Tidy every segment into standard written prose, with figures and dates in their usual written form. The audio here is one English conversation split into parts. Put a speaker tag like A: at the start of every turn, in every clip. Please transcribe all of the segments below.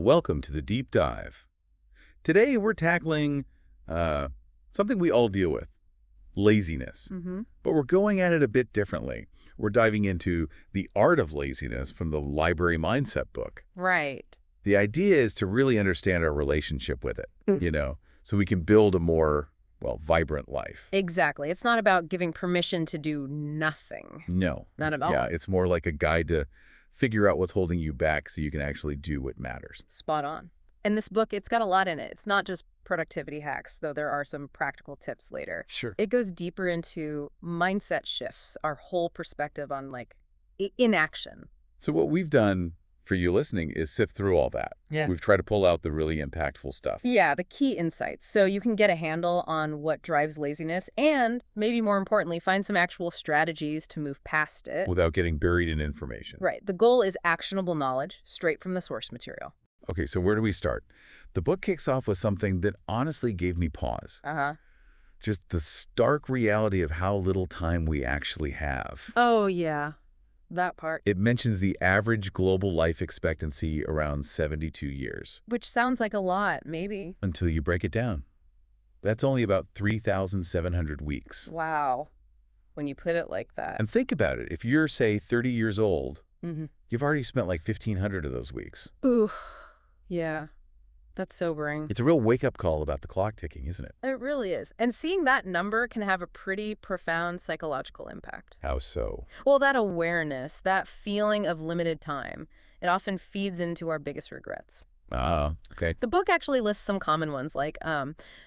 A: Welcome to the Deep Dive. Today we're tackling something we all deal with, laziness. But we're going at it a bit differently. We're diving into the art of laziness from the Library Mindset book.
B: Right.
A: The idea is to really understand our relationship with it, so we can build a more, vibrant life.
B: Exactly. It's not about giving permission to do nothing.
A: No.
B: Not at all.
A: Yeah, it's more like a guide to figure out what's holding you back so you can actually do what matters.
B: Spot on. And this book, it's got a lot in it. It's not just productivity hacks, though there are some practical tips later.
A: Sure.
B: It goes deeper into mindset shifts, our whole perspective on, inaction.
A: So what we've done for you listening is sift through all that.
B: Yeah.
A: We've tried to pull out the really impactful stuff.
B: Yeah, the key insights. So you can get a handle on what drives laziness and, maybe more importantly, find some actual strategies to move past it.
A: Without getting buried in information.
B: Right. The goal is actionable knowledge straight from the source material.
A: Okay, so where do we start? The book kicks off with something that honestly gave me pause. Just the stark reality of how little time we actually have.
B: Oh, yeah. That part.
A: It mentions the average global life expectancy around 72 years.
B: Which sounds like a lot, maybe.
A: Until you break it down. That's only about 3,700 weeks.
B: Wow. When you put it like that.
A: And think about it. If you're, say, 30 years old, you've already spent like 1,500 of those weeks.
B: Ooh, yeah. That's sobering.
A: It's a real wake-up call about the clock ticking, isn't it?
B: It really is. And seeing that number can have a pretty profound psychological impact.
A: How so?
B: Well, that awareness, that feeling of limited time, it often feeds into our biggest regrets.
A: Ah, okay.
B: The book actually lists some common ones like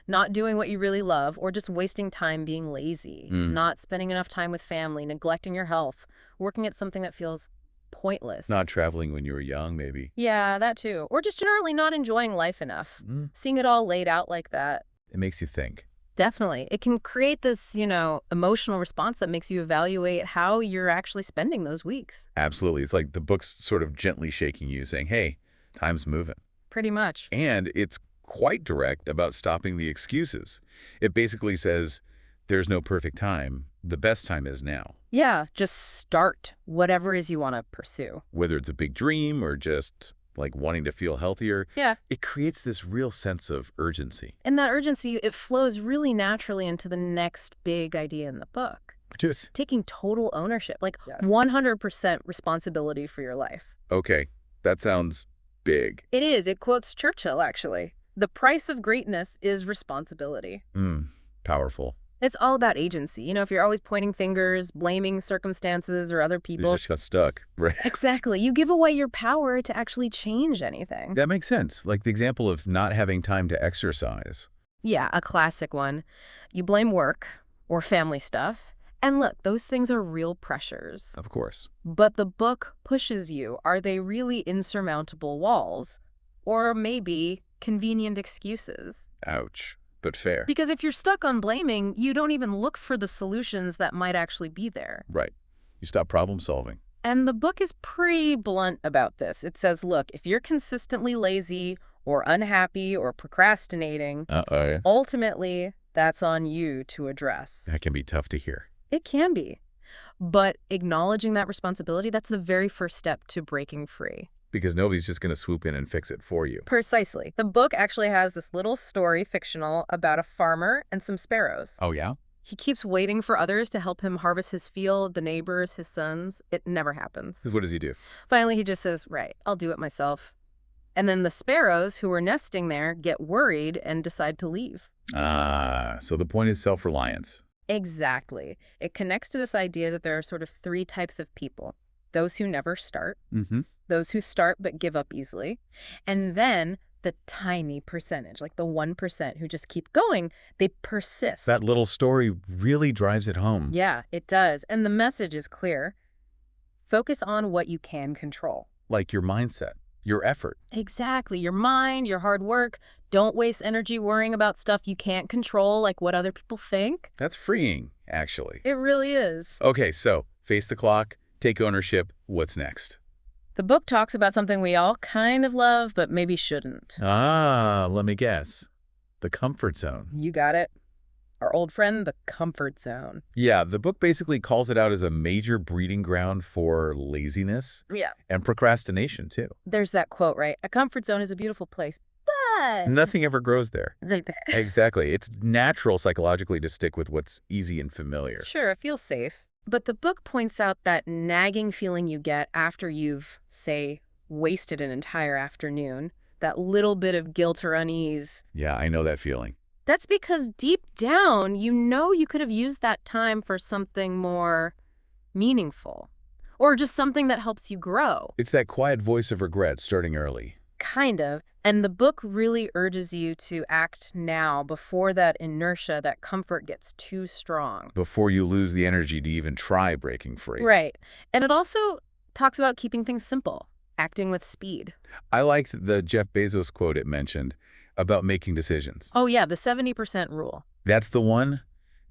B: not doing what you really love or just wasting time being lazy, not spending enough time with family, neglecting your health, working at something that feels pointless.
A: Not traveling when you were young, maybe.
B: Yeah, that too. Or just generally not enjoying life enough. Seeing it all laid out like that.
A: It makes you think.
B: Definitely. It can create this, emotional response that makes you evaluate how you're actually spending those weeks.
A: Absolutely. It's like the book's sort of gently shaking you, saying, hey, time's moving.
B: Pretty much.
A: And it's quite direct about stopping the excuses. It basically says, there's no perfect time. The best time is now.
B: Yeah, just start whatever it is you want to pursue.
A: Whether it's a big dream or just like wanting to feel healthier,
B: yeah,
A: it creates this real sense of urgency.
B: And that urgency, it flows really naturally into the next big idea in the book.
A: Just
B: taking total ownership, 100% responsibility for your life.
A: Okay, that sounds big.
B: It is. It quotes Churchill, actually. The price of greatness is responsibility.
A: Powerful.
B: It's all about agency. If you're always pointing fingers, blaming circumstances or other people.
A: You just got stuck, right?
B: Exactly. You give away your power to actually change anything.
A: That makes sense. Like the example of not having time to exercise.
B: Yeah, a classic one. You blame work or family stuff. And look, those things are real pressures.
A: Of course.
B: But the book pushes you. Are they really insurmountable walls? Or maybe convenient excuses?
A: Ouch. But fair.
B: Because if you're stuck on blaming, you don't even look for the solutions that might actually be there.
A: Right. You stop problem solving.
B: And the book is pretty blunt about this. It says, look, if you're consistently lazy or unhappy or procrastinating, ultimately, that's on you to address.
A: That can be tough to hear.
B: It can be. But acknowledging that responsibility, that's the very first step to breaking free.
A: Because nobody's just going to swoop in and fix it for you.
B: Precisely. The book actually has this little story, fictional, about a farmer and some sparrows.
A: Oh, yeah?
B: He keeps waiting for others to help him harvest his field, the neighbors, his sons. It never happens.
A: What does he do?
B: Finally, he just says, right, I'll do it myself. And then the sparrows who are nesting there get worried and decide to leave.
A: So the point is self-reliance.
B: Exactly. It connects to this idea that there are sort of three types of people. Those who never start. Those who start but give up easily, and then the tiny percentage, like the 1% who just keep going, they persist.
A: That little story really drives it home.
B: Yeah, it does. And the message is clear. Focus on what you can control.
A: Like your mindset, your effort.
B: Exactly. Your mind, your hard work. Don't waste energy worrying about stuff you can't control, like what other people think.
A: That's freeing, actually.
B: It really is.
A: Okay, so face the clock, take ownership. What's next?
B: The book talks about something we all kind of love, but maybe shouldn't.
A: Let me guess. The comfort zone.
B: You got it. our old friend, the comfort zone.
A: Yeah, the book basically calls it out as a major breeding ground for laziness
B: Yeah.
A: and procrastination, too.
B: There's that quote, right? A comfort zone is a beautiful place, but
A: Nothing ever grows there.
B: they
A: Exactly. It's natural psychologically to stick with what's easy and familiar.
B: Sure, it feels safe. But the book points out that nagging feeling you get after you've, say, wasted an entire afternoon, that little bit of guilt or unease.
A: Yeah, I know that feeling.
B: That's because deep down, you know you could have used that time for something more meaningful, or just something that helps you grow.
A: It's that quiet voice of regret starting early.
B: Kind of. And the book really urges you to act now before that inertia, that comfort gets too strong.
A: Before you lose the energy to even try breaking free.
B: Right. And it also talks about keeping things simple, acting with speed.
A: I liked the Jeff Bezos quote it mentioned about making decisions.
B: Oh, yeah, the 70% rule.
A: That's the one.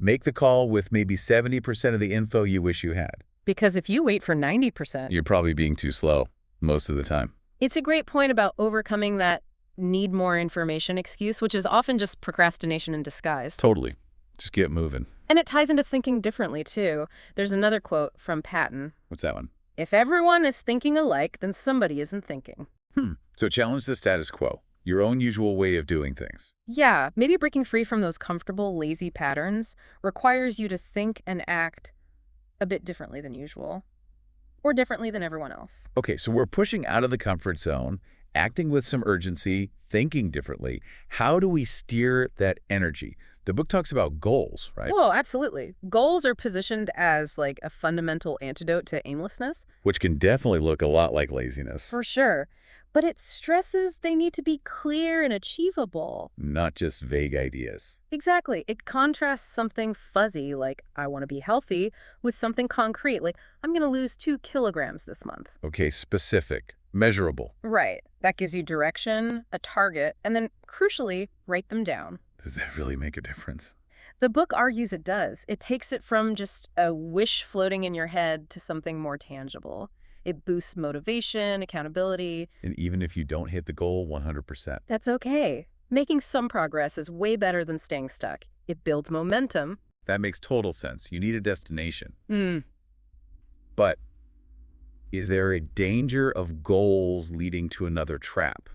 A: Make the call with maybe 70% of the info you wish you had.
B: Because if you wait for 90%,
A: You're probably being too slow most of the time.
B: it's a great point about overcoming that need more information excuse, which is often just procrastination in disguise.
A: Totally. Just get moving.
B: And it ties into thinking differently, too. There's another quote from Patton.
A: What's that one?
B: If everyone is thinking alike, then somebody isn't thinking.
A: So challenge the status quo, your own usual way of doing things.
B: Yeah, maybe breaking free from those comfortable, lazy patterns requires you to think and act a bit differently than usual, or differently than everyone else.
A: Okay, so we're pushing out of the comfort zone, acting with some urgency, thinking differently. How do we steer that energy? The book talks about goals, right?
B: Whoa, absolutely. Goals are positioned as like a fundamental antidote to aimlessness.
A: Which can definitely look a lot like laziness,
B: For sure. But it stresses they need to be clear and achievable.
A: not just vague ideas.
B: Exactly. It contrasts something fuzzy, like I want to be healthy, with something concrete, like I'm going to lose 2 kilograms this month.
A: Okay, specific, measurable.
B: Right. That gives you direction, a target, and then, crucially, write them down.
A: Does that really make a difference?
B: The book argues it does. It takes it from just a wish floating in your head to something more tangible. It boosts motivation, accountability.
A: And even if you don't hit the goal 100%.
B: That's okay. Making some progress is way better than staying stuck. It builds momentum.
A: That makes total sense. You need a destination.
B: Hmm.
A: But is there a danger of goals leading to another trap,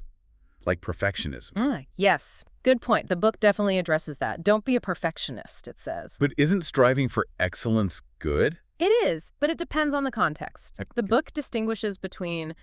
A: like perfectionism?
B: Yes. Good point. The book definitely addresses that. Don't be a perfectionist, it says.
A: But isn't striving for excellence good?
B: It is, but it depends on the context. The book distinguishes between,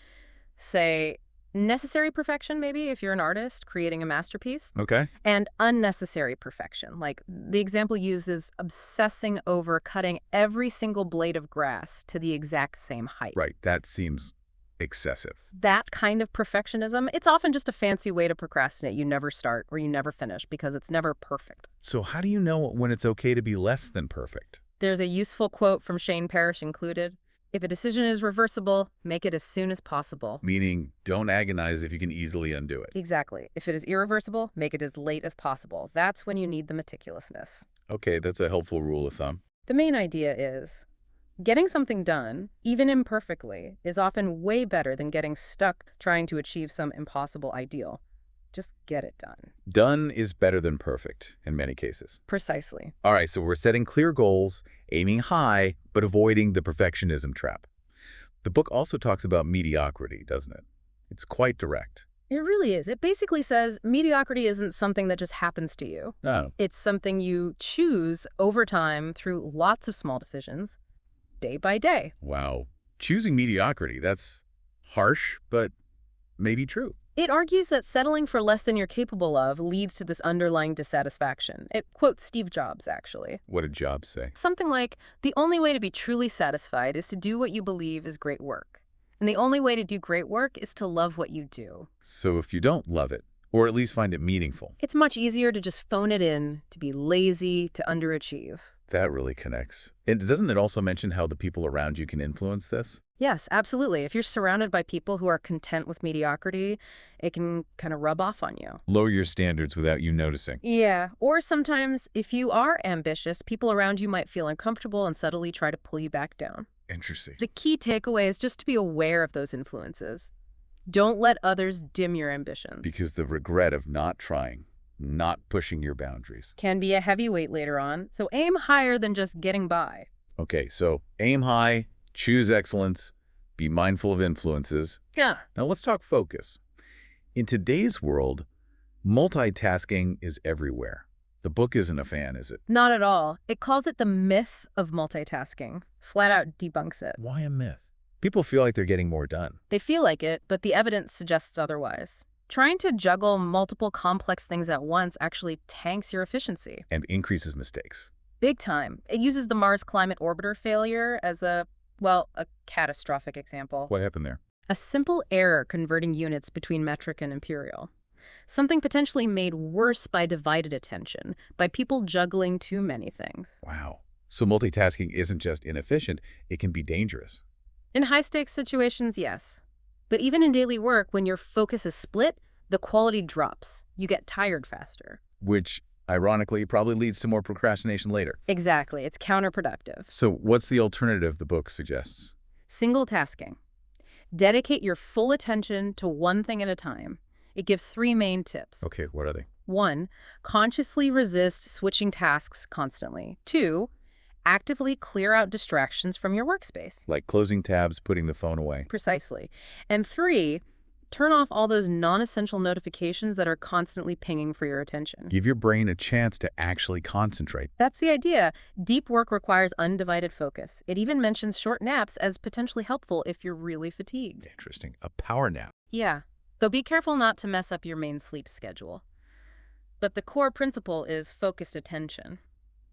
B: say, necessary perfection, maybe, if you're an artist creating a masterpiece,
A: Okay.
B: and unnecessary perfection. Like, the example uses obsessing over cutting every single blade of grass to the exact same height.
A: Right, that seems excessive.
B: That kind of perfectionism, it's often just a fancy way to procrastinate. You never start or you never finish because it's never perfect.
A: So how do you know when it's okay to be less than perfect?
B: There's a useful quote from Shane Parrish included. If a decision is reversible, make it as soon as possible.
A: Meaning, don't agonize if you can easily undo it.
B: Exactly. If it is irreversible, make it as late as possible. That's when you need the meticulousness.
A: Okay, that's a helpful rule of thumb.
B: The main idea is getting something done, even imperfectly, is often way better than getting stuck trying to achieve some impossible ideal. Just get it done.
A: Done is better than perfect in many cases.
B: Precisely.
A: All right, so we're setting clear goals, aiming high, but avoiding the perfectionism trap. The book also talks about mediocrity, doesn't it? It's quite direct.
B: It really is. It basically says mediocrity isn't something that just happens to you.
A: No.
B: It's something you choose over time through lots of small decisions, day by day.
A: Wow. Choosing mediocrity, that's harsh, but maybe true.
B: It argues that settling for less than you're capable of leads to this underlying dissatisfaction. It quotes Steve Jobs, actually.
A: What did Jobs say?
B: Something like, the only way to be truly satisfied is to do what you believe is great work. And the only way to do great work is to love what you do.
A: So if you don't love it, or at least find it meaningful,
B: It's much easier to just phone it in, to be lazy, to underachieve.
A: that really connects. And doesn't it also mention how the people around you can influence this?
B: Yes, absolutely. If you're surrounded by people who are content with mediocrity, it can kind of rub off on you.
A: Lower your standards without you noticing.
B: Yeah, or sometimes if you are ambitious, people around you might feel uncomfortable and subtly try to pull you back down.
A: Interesting.
B: The key takeaway is just to be aware of those influences. Don't let others dim your ambitions.
A: Because the regret of not trying not pushing your boundaries.
B: Can be a heavy weight later on, so aim higher than just getting by.
A: Okay, so aim high, choose excellence, be mindful of influences.
B: Yeah.
A: Now let's talk focus. In today's world, multitasking is everywhere. The book isn't a fan, is it?
B: Not at all. It calls it the myth of multitasking. Flat out debunks it.
A: Why a myth? People feel like they're getting more done.
B: They feel like it, but the evidence suggests otherwise. Trying to juggle multiple complex things at once actually tanks your efficiency.
A: And increases mistakes.
B: Big time. It uses the Mars Climate Orbiter failure as a catastrophic example.
A: What happened there?
B: A simple error converting units between metric and imperial. Something potentially made worse by divided attention, by people juggling too many things.
A: Wow. So multitasking isn't just inefficient, it can be dangerous.
B: In high-stakes situations, yes. But even in daily work, when your focus is split, the quality drops. You get tired faster.
A: Which, ironically, probably leads to more procrastination later.
B: Exactly. It's counterproductive.
A: So what's the alternative the book suggests?
B: Single tasking. Dedicate your full attention to one thing at a time. It gives 3 main tips.
A: Okay, what are they?
B: 1, consciously resist switching tasks constantly. 2, actively clear out distractions from your workspace.
A: Like closing tabs, putting the phone away.
B: Precisely. And 3, turn off all those non-essential notifications that are constantly pinging for your attention.
A: Give your brain a chance to actually concentrate.
B: That's the idea. Deep work requires undivided focus. It even mentions short naps as potentially helpful if you're really fatigued.
A: Interesting. A power nap.
B: Yeah. Though be careful not to mess up your main sleep schedule. But the core principle is focused attention.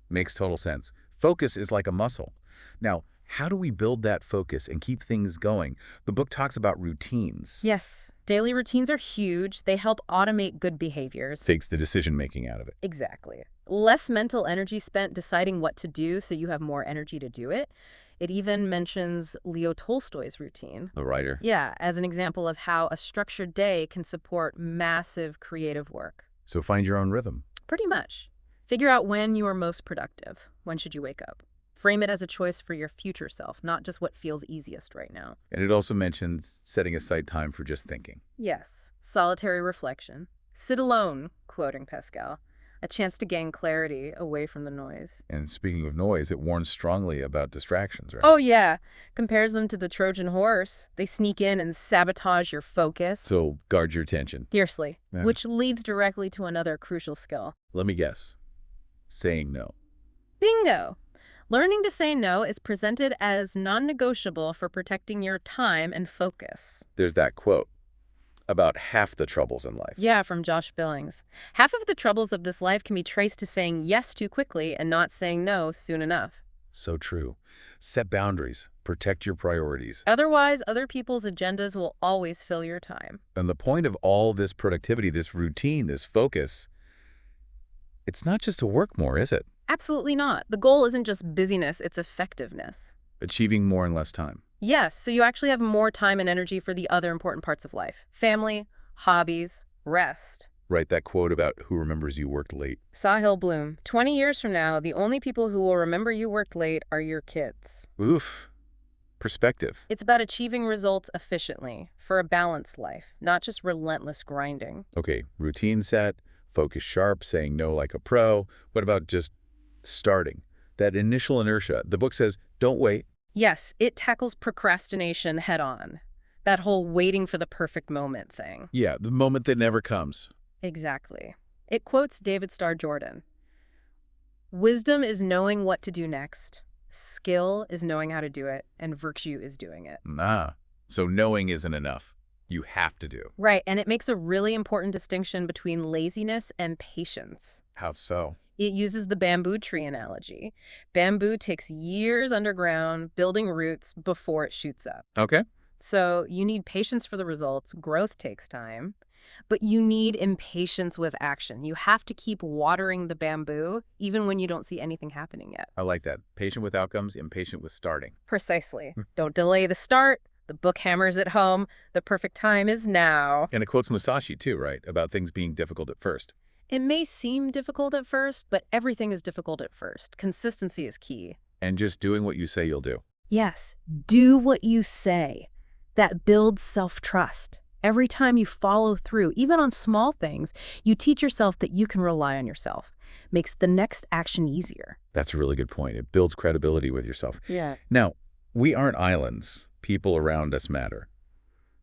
A: Makes total sense. Focus is like a muscle. Now, how do we build that focus and keep things going? The book talks about routines.
B: Yes, daily routines are huge. They help automate good behaviors.
A: Takes the decision-making out of it.
B: Exactly. Less mental energy spent deciding what to do so you have more energy to do it. It even mentions Leo Tolstoy's routine.
A: The writer.
B: Yeah, as an example of how a structured day can support massive creative work.
A: So find your own rhythm.
B: Pretty much. Figure out when you are most productive. When should you wake up? Frame it as a choice for your future self, not just what feels easiest right now.
A: And it also mentions setting aside time for just thinking.
B: Yes, solitary reflection. Sit alone, quoting Pascal. A chance to gain clarity away from the noise.
A: And speaking of noise, it warns strongly about distractions, right?
B: Oh, yeah. Compares them to the Trojan horse. They sneak in and sabotage your focus.
A: So guard your attention.
B: Fiercely.
A: Yeah.
B: Which leads directly to another crucial skill.
A: Let me guess. Saying no.
B: Bingo! Learning to say no is presented as non-negotiable for protecting your time and focus.
A: There's that quote about half the troubles in life.
B: Yeah, from Josh Billings. Half of the troubles of this life can be traced to saying yes too quickly and not saying no soon enough.
A: So true. Set boundaries. Protect your priorities.
B: Otherwise, other people's agendas will always fill your time.
A: And the point of all this productivity, this routine, this focus, it's not just to work more, is it?
B: Absolutely not. The goal isn't just busyness, it's effectiveness.
A: Achieving more in less time.
B: Yes, so you actually have more time and energy for the other important parts of life. Family, hobbies, rest.
A: Right, that quote about who remembers you worked late.
B: Sahil Bloom. 20 years from now, the only people who will remember you worked late are your kids.
A: Oof. Perspective.
B: It's about achieving results efficiently for a balanced life, not just relentless grinding.
A: Okay, routine set, focus sharp, saying no like a pro. What about just starting? That initial inertia. The book says, don't wait.
B: Yes, it tackles procrastination head on. That whole waiting for the perfect moment thing.
A: Yeah, the moment that never comes.
B: Exactly. It quotes David Starr Jordan. Wisdom is knowing what to do next. Skill is knowing how to do it, and virtue is doing it.
A: So knowing isn't enough. You have to do.
B: Right, and it makes a really important distinction between laziness and patience.
A: How so?
B: It uses the bamboo tree analogy. Bamboo takes years underground, building roots before it shoots up.
A: Okay.
B: So you need patience for the results. Growth takes time. But you need impatience with action. You have to keep watering the bamboo, even when you don't see anything happening yet.
A: I like that. Patient with outcomes, impatient with starting.
B: Precisely. Don't delay the start. The book hammers it home. The perfect time is now.
A: And it quotes Musashi too, right? About things being difficult at first.
B: It may seem difficult at first, but everything is difficult at first. Consistency is key.
A: And just doing what you say you'll do.
B: Yes, do what you say. That builds self-trust. Every time you follow through, even on small things, you teach yourself that you can rely on yourself. Makes the next action easier.
A: That's a really good point. It builds credibility with yourself.
B: Yeah.
A: Now, we aren't islands. People around us matter.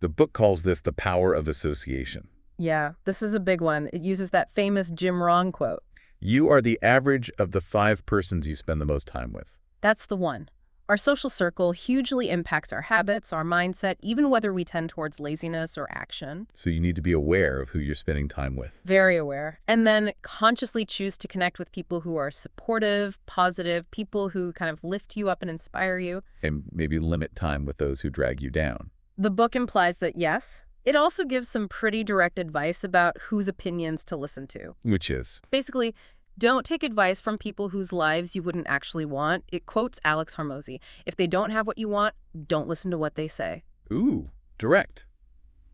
A: The book calls this the power of association.
B: Yeah, this is a big one. It uses that famous Jim Rohn quote.
A: You are the average of the 5 persons you spend the most time with.
B: That's the one. Our social circle hugely impacts our habits, our mindset, even whether we tend towards laziness or action.
A: So you need to be aware of who you're spending time with.
B: Very aware. And then consciously choose to connect with people who are supportive, positive, people who kind of lift you up and inspire you.
A: And maybe limit time with those who drag you down.
B: The book implies that, yes. It also gives some pretty direct advice about whose opinions to listen to.
A: Which is?
B: Basically, don't take advice from people whose lives you wouldn't actually want. It quotes Alex Hormozy. If they don't have what you want, don't listen to what they say.
A: Ooh, direct.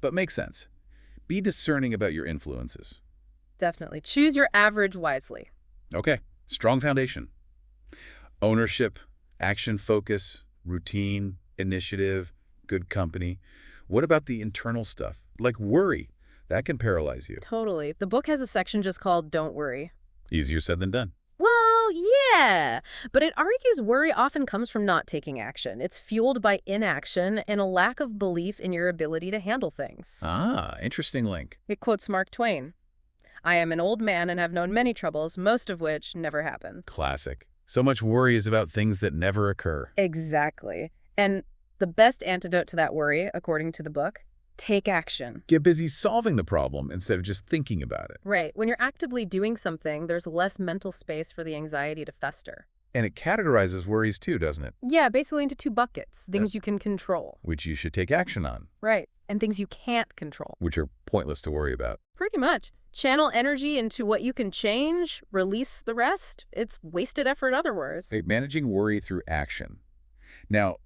A: But makes sense. Be discerning about your influences.
B: Definitely. Choose your average wisely.
A: Okay, strong foundation. Ownership, action focus, routine, initiative, good company. What about the internal stuff, like worry? That can paralyze you.
B: Totally. The book has a section just called Don't Worry.
A: Easier said than done.
B: Well, yeah, but it argues worry often comes from not taking action. It's fueled by inaction and a lack of belief in your ability to handle things.
A: Ah, interesting link.
B: It quotes Mark Twain. I am an old man and have known many troubles, most of which never happen.
A: Classic. So much worry is about things that never occur.
B: Exactly. And the best antidote to that worry, according to the book, take action.
A: Get busy solving the problem instead of just thinking about it.
B: Right. When you're actively doing something, there's less mental space for the anxiety to fester.
A: And it categorizes worries too, doesn't it?
B: Yeah, basically into 2 buckets. Things you can control.
A: Which you should take action on.
B: Right. And things you can't control.
A: Which are pointless to worry about.
B: Pretty much. Channel energy into what you can change, release the rest. It's wasted effort otherwise.
A: Okay, managing worry through action. Now,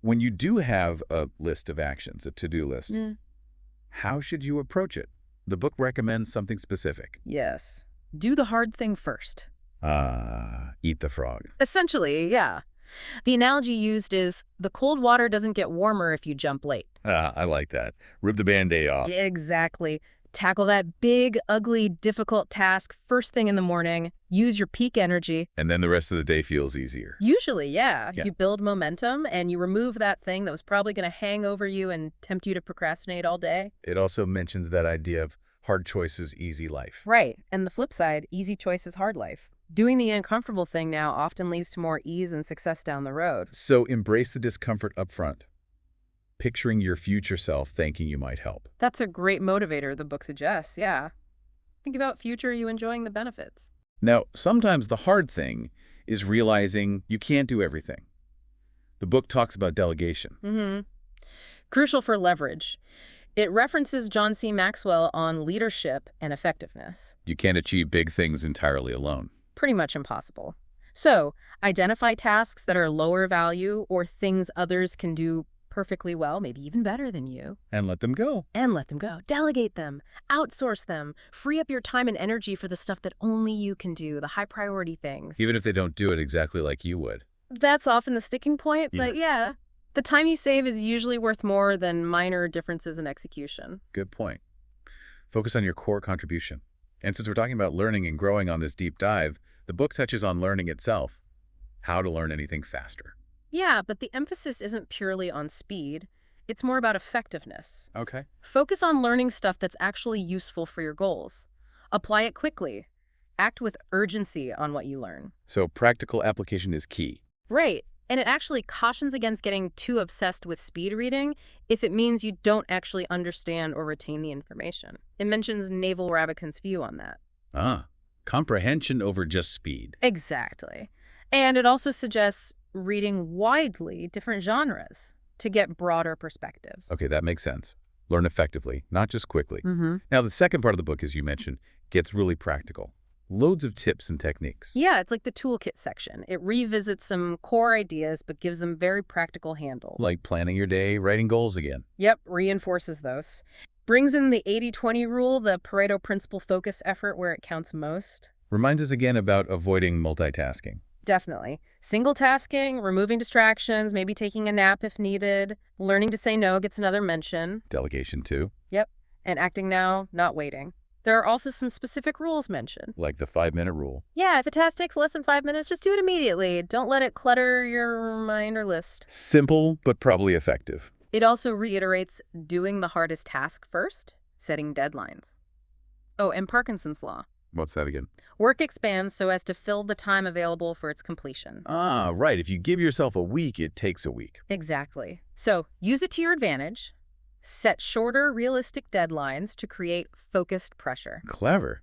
A: when you do have a list of actions, a to-do list, how should you approach it? The book recommends something specific.
B: Yes. Do the hard thing first.
A: Eat the frog.
B: Essentially, yeah. The analogy used is the cold water doesn't get warmer if you jump late.
A: I like that. Rip the Band-Aid off.
B: Exactly. Tackle that big, ugly, difficult task first thing in the morning. Use your peak energy.
A: And then the rest of the day feels easier.
B: Usually, yeah. You build momentum and you remove that thing that was probably going to hang over you and tempt you to procrastinate all day.
A: It also mentions that idea of hard choices, easy life.
B: Right. And the flip side, easy choices, hard life. Doing the uncomfortable thing now often leads to more ease and success down the road.
A: So embrace the discomfort up front. Picturing your future self thinking you might help.
B: That's a great motivator, the book suggests, yeah. Think about future you enjoying the benefits.
A: Now, sometimes the hard thing is realizing you can't do everything. The book talks about delegation.
B: Crucial for leverage. It references John C. Maxwell on leadership and effectiveness.
A: You can't achieve big things entirely alone.
B: Pretty much impossible. So, identify tasks that are lower value or things others can do perfectly well, maybe even better than you.
A: And let them go.
B: And let them go. Delegate them. Outsource them. Free up your time and energy for the stuff that only you can do, the high priority things.
A: Even if they don't do it exactly like you would.
B: That's often the sticking point, but yeah. The time you save is usually worth more than minor differences in execution.
A: Good point. Focus on your core contribution. And since we're talking about learning and growing on this deep dive, the book touches on learning itself. How to learn anything faster.
B: Yeah, but the emphasis isn't purely on speed. It's more about effectiveness.
A: Okay.
B: Focus on learning stuff that's actually useful for your goals. Apply it quickly. Act with urgency on what you learn.
A: So practical application is key.
B: Right. And it actually cautions against getting too obsessed with speed reading if it means you don't actually understand or retain the information. It mentions Naval Ravikant's view on that.
A: Comprehension over just speed.
B: Exactly. And it also suggests reading widely different genres to get broader perspectives.
A: Okay, that makes sense. Learn effectively, not just quickly. Now, the second part of the book, as you mentioned, gets really practical. Loads of tips and techniques.
B: Yeah, it's like the toolkit section. It revisits some core ideas, but gives them very practical handles.
A: Like planning your day, writing goals again.
B: Yep, reinforces those. Brings in the 80-20 rule, the Pareto principle focus effort where it counts most.
A: Reminds us again about avoiding multitasking.
B: Definitely. Single tasking, removing distractions, maybe taking a nap if needed. Learning to say no gets another mention.
A: Delegation too.
B: Yep. And acting now, not waiting. There are also some specific rules mentioned.
A: Like the 5-minute rule.
B: Yeah, if a task takes less than 5 minutes, just do it immediately. Don't let it clutter your mind or list.
A: Simple, but probably effective.
B: It also reiterates doing the hardest task first, setting deadlines. Oh, and Parkinson's law.
A: What's that again?
B: Work expands so as to fill the time available for its completion.
A: Ah, right. If you give yourself a week, it takes a week.
B: Exactly. So use it to your advantage. Set shorter, realistic deadlines to create focused pressure.
A: Clever.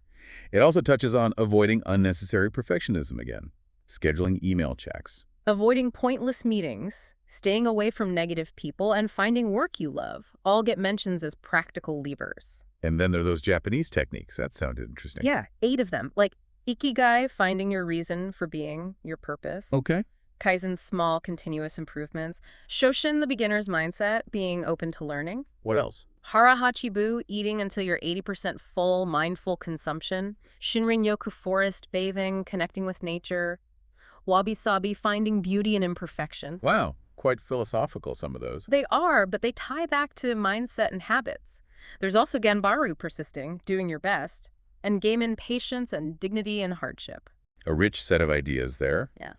A: It also touches on avoiding unnecessary perfectionism again. Scheduling email checks.
B: Avoiding pointless meetings, staying away from negative people, and finding work you love all get mentions as practical levers.
A: And then there are those Japanese techniques. That sounded interesting.
B: Yeah, 8 of them. Like Ikigai, finding your reason for being, your purpose.
A: Okay.
B: Kaizen's small, continuous improvements. Shoshin, the beginner's mindset, being open to learning.
A: What else?
B: Hara Hachibu, eating until you're 80% full, mindful consumption. Shinrin-yoku, forest bathing, connecting with nature. Wabi-sabi, finding beauty in imperfection.
A: Wow. Quite philosophical, some of those.
B: They are, but they tie back to mindset and habits. There's also Ganbaru, persisting, doing your best, and Gaiman, patience and dignity in hardship.
A: A rich set of ideas there.
B: Yeah.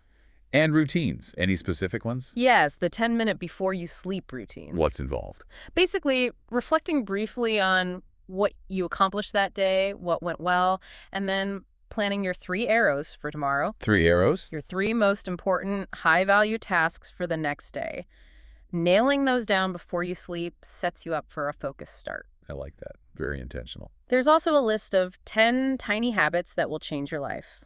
A: And routines. Any specific ones?
B: Yes, the 10-minute before you sleep routine.
A: What's involved?
B: Basically, reflecting briefly on what you accomplished that day, what went well, and then planning your 3 arrows for tomorrow.
A: 3 arrows?
B: Your 3 most important, high-value tasks for the next day. Nailing those down before you sleep sets you up for a focused start.
A: I like that. Very intentional.
B: There's also a list of 10 tiny habits that will change your life.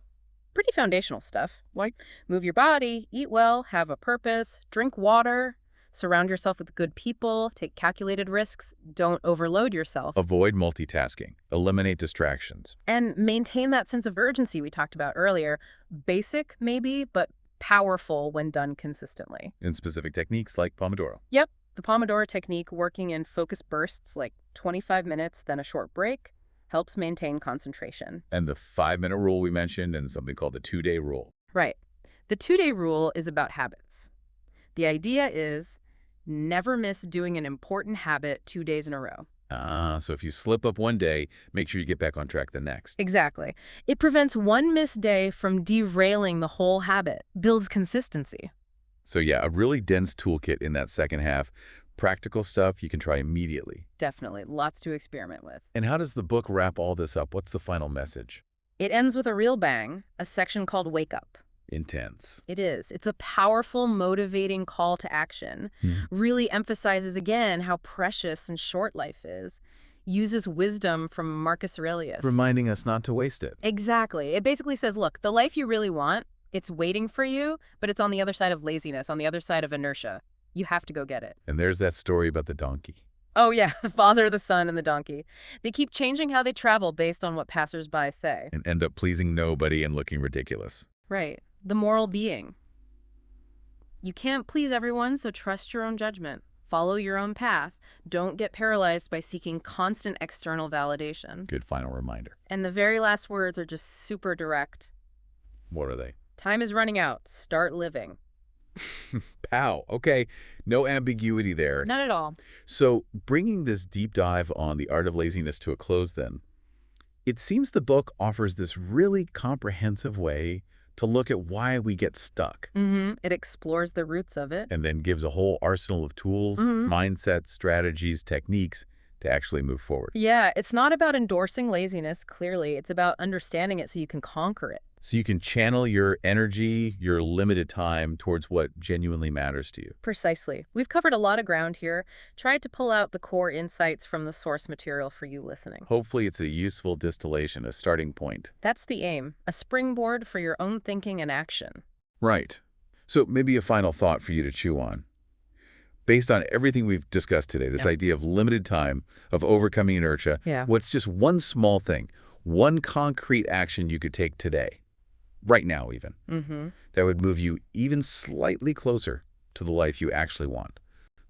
B: Pretty foundational stuff.
A: Like?
B: Move your body, eat well, have a purpose, drink water, surround yourself with good people, take calculated risks, don't overload yourself.
A: Avoid multitasking. Eliminate distractions.
B: And maintain that sense of urgency we talked about earlier. Basic, maybe, but powerful when done consistently.
A: In specific techniques like Pomodoro.
B: Yep, the Pomodoro technique, working in focused bursts like 25 minutes, then a short break, helps maintain concentration.
A: And the 5-minute rule we mentioned, and something called the 2-day rule.
B: Right. The 2-day rule is about habits. The idea is never miss doing an important habit 2 days in a row.
A: So if you slip up one day, make sure you get back on track the next.
B: Exactly. It prevents one missed day from derailing the whole habit, builds consistency.
A: So yeah, a really dense toolkit in that second half. Practical stuff you can try immediately.
B: Definitely. Lots to experiment with.
A: And how does the book wrap all this up? What's the final message?
B: It ends with a real bang, a section called Wake Up.
A: Intense.
B: It is. It's a powerful, motivating call to action. Really emphasizes again how precious and short life is. Uses wisdom from Marcus Aurelius.
A: Reminding us not to waste it.
B: Exactly. It basically says, look, the life you really want, it's waiting for you, but it's on the other side of laziness, on the other side of inertia. You have to go get it.
A: And there's that story about the donkey.
B: Oh, yeah, the father, the son, and the donkey. They keep changing how they travel based on what passersby say.
A: And end up pleasing nobody and looking ridiculous.
B: Right. The moral being. You can't please everyone, so trust your own judgment. Follow your own path. Don't get paralyzed by seeking constant external validation.
A: Good final reminder.
B: And the very last words are just super direct.
A: What are they?
B: Time is running out. Start living.
A: Pow. Okay. No ambiguity there.
B: Not at all.
A: So bringing this deep dive on the art of laziness to a close then, it seems the book offers this really comprehensive way to look at why we get stuck.
B: It explores the roots of it.
A: And then gives a whole arsenal of tools, mindsets, strategies, techniques to actually move forward.
B: Yeah, it's not about endorsing laziness, clearly. It's about understanding it so you can conquer it.
A: So you can channel your energy, your limited time towards what genuinely matters to you.
B: Precisely. We've covered a lot of ground here. Tried to pull out the core insights from the source material for you listening.
A: Hopefully it's a useful distillation, a starting point.
B: That's the aim, a springboard for your own thinking and action.
A: Right. So maybe a final thought for you to chew on. Based on everything we've discussed today, this idea of limited time, of overcoming inertia, what's just one small thing, one concrete action you could take today, right now even, that would move you even slightly closer to the life you actually want,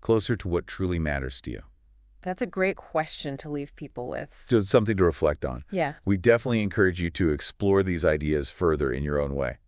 A: closer to what truly matters to you?
B: That's a great question to leave people with.
A: Just something to reflect on.
B: Yeah.
A: We definitely encourage you to explore these ideas further in your own way.